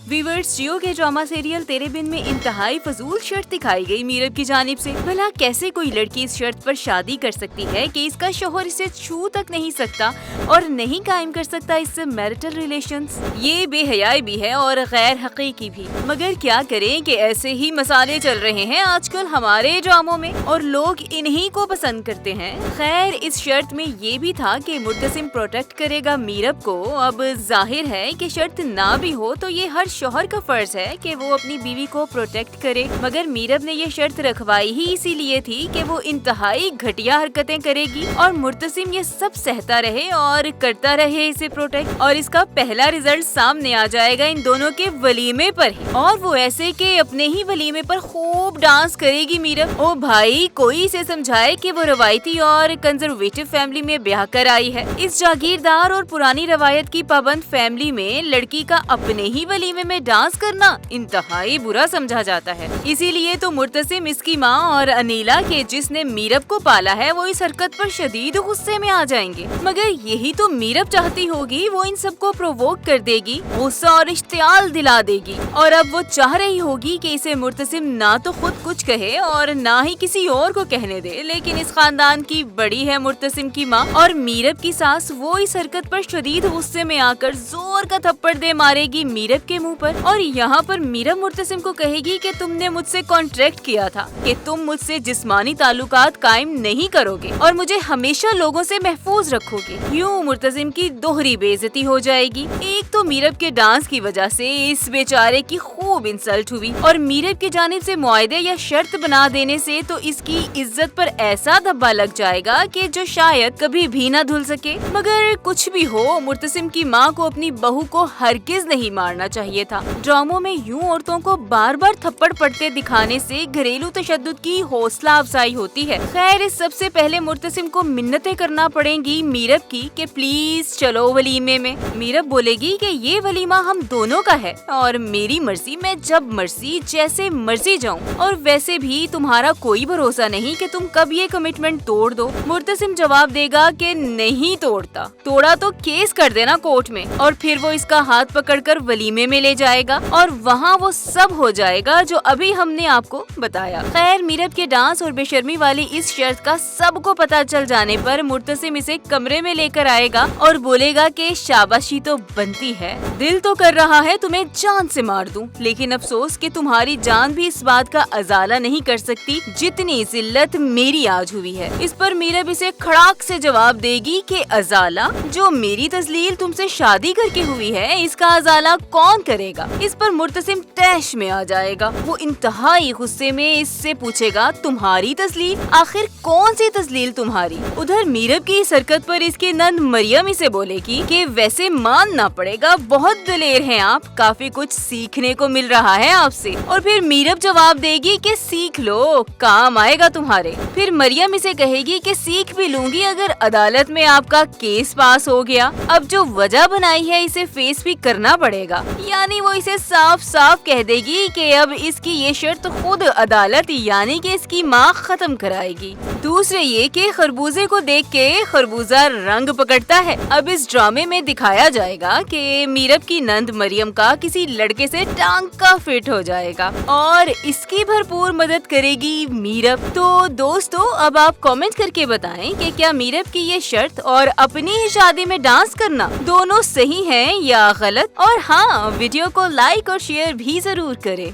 Viewers, जियो के drama serial तेरे बिन में इंतहाई फजूल शर्त दिखाई गई मीरब की जानिब से। भला कैसे कोई लड़की इस शर्त पर शादी कर सकती है कि इसका शौहर इसे छू तक नहीं सकता और नहीं कायम कर सकता इससे मैरिटल रिलेशंस। ये बेहयाई भी है और गैर हकीकी भी, मगर क्या करें कि ऐसे ही मसाले चल रहे हैं आजकल हमारे ड्रामों में और लोग इन्हीं को पसंद करते हैं। खैर, इस शर्त में ये भी था कि मुर्तसिम प्रोटेक्ट करेगा मीरब को। अब जाहिर है कि शर्त ना भी हो तो ये हर शौहर का फर्ज है कि वो अपनी बीवी को प्रोटेक्ट करे, मगर मीरब ने ये शर्त रखवाई ही इसीलिए थी कि वो इंतहाई घटिया हरकतें करेगी और मुर्तसिम ये सब सहता रहे और करता रहे इसे प्रोटेक्ट। और इसका पहला रिजल्ट सामने आ जाएगा इन दोनों के वलीमे पर ही, और वो ऐसे कि अपने ही वलीमे पर खूब डांस करेगी मीरब। ओ भाई, कोई इसे समझाए कि वो रवायती और कंजर्वेटिव फैमिली में ब्याह कर आई है। इस जागीरदार और पुरानी रवायत की पाबंद फैमिली में लड़की का अपने ही वलीमे में डांस करना इंतहाई बुरा समझा जाता है। इसीलिए तो मुर्तसिम, इसकी माँ और अनीला के जिसने मीरब को पाला है, वो इस हरकत पर शदीद गुस्से में आ जाएंगे। मगर यही तो मीरब चाहती होगी, वो इन सबको प्रोवोक कर देगी, गुस्सा और इश्तियाल दिला देगी। और अब वो चाह रही होगी कि इसे मुर्तसिम ना तो खुद कुछ कहे और ना ही किसी और को कहने दे, लेकिन इस खानदान की बड़ी है मुर्तसिम की माँ और मीरब की सास, वो इस हरकत पर शदीद गुस्से में आकर जोर का थप्पड़ दे मारेगी मीरब के मुंह पर। और यहाँ पर मीरब मुर्तसिम को कहेगी कि तुमने मुझसे कॉन्ट्रैक्ट किया था कि तुम मुझसे जिस्मानी ताल्लुकात कायम नहीं करोगे और मुझे हमेशा लोगों से महफूज रखोगे। यूँ मुर्तसिम की दोहरी बेइज्जती हो जाएगी। एक तो मीरब के डांस की वजह से इस बेचारे की खूब इंसल्ट हुई और मीरब की जानिब से मुआहदे या शर्त बना देने से तो इसकी इज्जत पर ऐसा धब्बा लग जाएगा कि जो शायद कभी भी ना धुल सके। मगर कुछ भी हो, मुर्तसिम की माँ को अपनी बहू को हरगिज नहीं मारना चाहिए था। ड्रामों में यूं औरतों को बार बार थप्पड़ पड़ते दिखाने से घरेलू तशद्दुद की हौसला अफजाई होती है। खैर, इस सबसे पहले मुर्तसिम को मिन्नतें करना पड़ेंगी मीरब की कि प्लीज चलो वलीमे में। मीरब बोलेगी कि ये वलीमा हम दोनों का है और मेरी मर्जी, मैं जब मर्जी जैसे मर्जी जाऊं, और वैसे भी तुम्हारा कोई भरोसा नहीं कि तुम कब ये कमिटमेंट तोड़ दो। मुर्तसिम जवाब देगा कि नहीं तोड़ता, तोड़ा तो केस कर देना कोर्ट में, और फिर वो इसका हाथ पकड़कर वलीमे में ले जाएगा और वहाँ वो सब हो जाएगा जो अभी हमने आपको बताया। खैर, मीरब के डांस और बेशर्मी वाली इस शर्त का सबको पता चल जाने पर मुर्तसिम इसे कमरे में लेकर आएगा और बोलेगा कि शाबाशी तो बनती है, दिल तो कर रहा है तुम्हें जान से मार दूं, लेकिन अफसोस कि तुम्हारी जान भी इस बात का अजाला नहीं कर सकती जितनी जिल्लत मेरी आज हुई है। इस पर मीरब इसे खड़ाक से जवाब देगी कि अजाला, जो मेरी तस्लील तुमसे शादी करके हुई है, इसका अजाला कौन करेगा। इस पर मुर्तसिम तैश में आ जाएगा। वो इंतहाई गुस्से में इससे पूछेगा, तुम्हारी तस्लील, आखिर कौन सी तस्लील तुम्हारी। उधर मीरब की इस हरकत पर इसकी नंद मरियम इसे बोलेगी कि वैसे मानना पड़ेगा, बहुत दलेर हैं आप, काफी कुछ सीखने को मिल रहा है आपसे। और फिर मीरब जवाब देगी कि सीख लो, काम आएगा तुम्हारे। फिर मरियम इसे कहेगी कि सीख भी लूंगी अगर अदालत में आपका केस पास हो गया। अब जो वजह बनाई है इसे फेस भी करना पड़ेगा, यानी वो इसे साफ साफ कह देगी कि अब इसकी ये शर्त खुद अदालत यानी कि इसकी माँ खत्म कराएगी। दूसरे ये कि खरबूजे को देख के खरबूजा रंग पकड़ता है। अब इस ड्रामे में दिखाया जाएगा कि मीरब की नंद मरियम का किसी लड़के से टांका फिट हो जाएगा और इसकी भरपूर मदद करेगी मीरब। तो दोस्तों, अब आप कमेंट करके बताएं कि क्या मीरब की ये शर्त और अपनी ही शादी में डांस करना दोनों सही है या गलत। और हाँ, वीडियो को लाइक और शेयर भी जरूर करें।